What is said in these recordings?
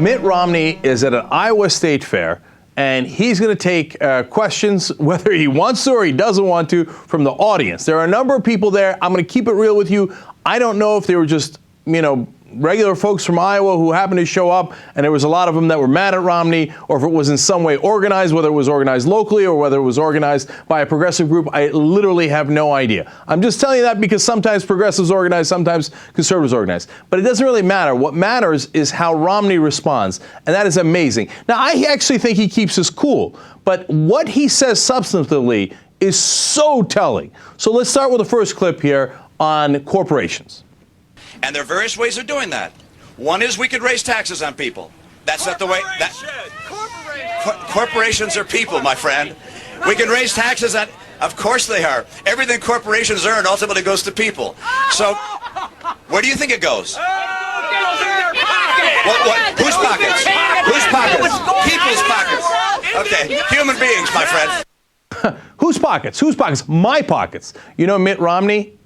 Mitt Romney is at an Iowa State fair, and he's going to take questions, whether he wants to or he doesn't want to, from the audience. There are a number of people there. I'm going to keep it real with you. I don't know if they were just, regular folks from Iowa who happened to show up, and there was a lot of them that were mad at Romney, or if it was in some way organized, whether it was organized locally or whether it was organized by a progressive group. I literally have no idea. I'm just telling you that because sometimes progressives organize, sometimes conservatives organize. But it doesn't really matter. What matters is how Romney responds, and that is amazing. Now, I actually think he keeps his cool, but what he says substantively is so telling. So let's start with the first clip here on corporations. And there are various ways of doing that. One is we could raise taxes on people. That's not the way. Corporations are people, my friend. We can raise taxes on. Of course they are. Everything corporations earn ultimately goes to people. So, where do you think it goes? Whose pockets? Whose pockets? People's pockets. Okay, human beings, my friend. Whose pockets? Whose pockets? My pockets. You know, Mitt Romney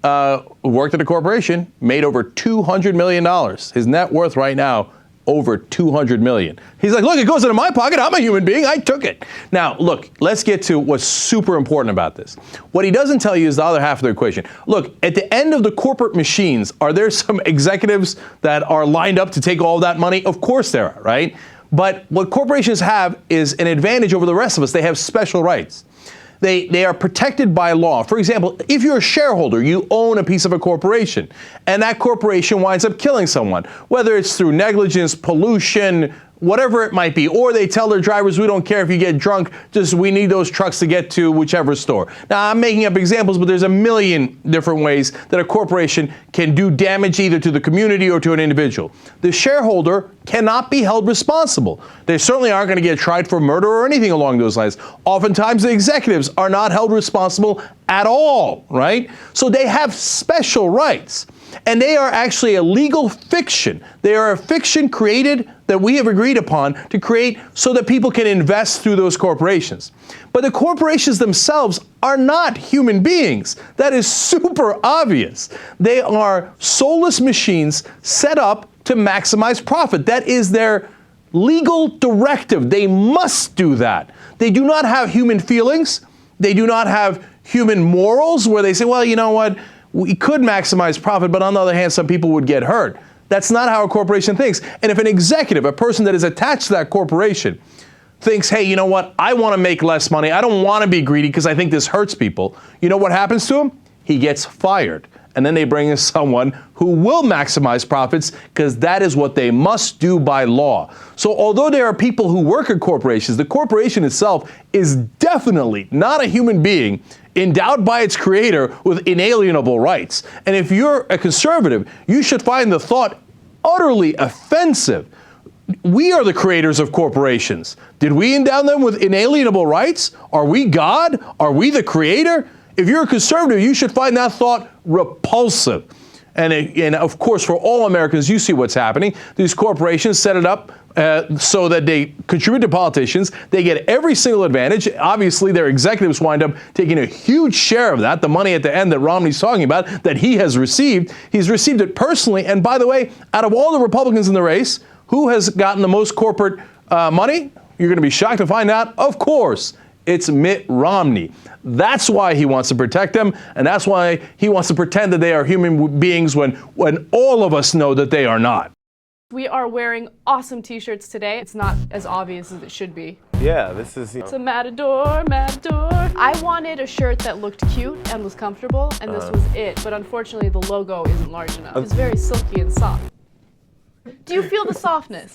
worked at a corporation, made over $200 million. His net worth right now, over $200 million. He's like, look, it goes into my pocket. I'm a human being. I took it. Now, look, let's get to what's super important about this. What he doesn't tell you is the other half of the equation. Look, at the end of the corporate machines, are there some executives that are lined up to take all that money? Of course there are, right? But what corporations have is an advantage over the rest of us. They have special rights. They are protected by law. For example, if you're a shareholder, you own a piece of a corporation, and that corporation winds up killing someone, whether it's through negligence, pollution, whatever it might be, or they tell their drivers, we don't care if you get drunk, just we need those trucks to get to whichever store. Now, I'm making up examples, but there's a million different ways that a corporation can do damage either to the community or to an individual. The shareholder cannot be held responsible. They certainly aren't going to get tried for murder or anything along those lines. Oftentimes, the executives are not held responsible at all, right? So they have special rights. And they are actually a legal fiction. They are a fiction created that we have agreed upon to create so that people can invest through those corporations. But the corporations themselves are not human beings. That is super obvious. They are soulless machines set up to maximize profit. That is their legal directive. They must do that. They do not have human feelings. They do not have human morals where they say, well, you know what? We could maximize profit, but on the other hand, some people would get hurt. That's not how a corporation thinks. And if an executive, a person that is attached to that corporation, thinks, hey, you know what? I want to make less money. I don't want to be greedy because I think this hurts people. You know what happens to him? He gets fired. And then they bring in someone who will maximize profits because that is what they must do by law. So although there are people who work at corporations, the corporation itself is definitely not a human being endowed by its creator with inalienable rights. And if you're a conservative, you should find the thought utterly offensive. We are the creators of corporations. Did we endow them with inalienable rights? Are we God? Are we the creator? If you're a conservative, you should find that thought repulsive. And of course, for all Americans, you see what's happening. These corporations set it up so that they contribute to politicians. They get every single advantage. Obviously, their executives wind up taking a huge share of that, the money at the end that Romney's talking about, that he has received. He's received it personally. And by the way, out of all the Republicans in the race, who has gotten the most corporate money? You're going to be shocked to find out, of course, it's Mitt Romney. That's why he wants to protect them, and that's why he wants to pretend that they are human beings when all of us know that they are not. We are wearing awesome t-shirts today. It's not as obvious as it should be. Yeah, this is... It's a matador, matador. I wanted a shirt that looked cute and was comfortable, and this was it. But unfortunately, the logo isn't large enough. It's very silky and soft. Do you feel the softness?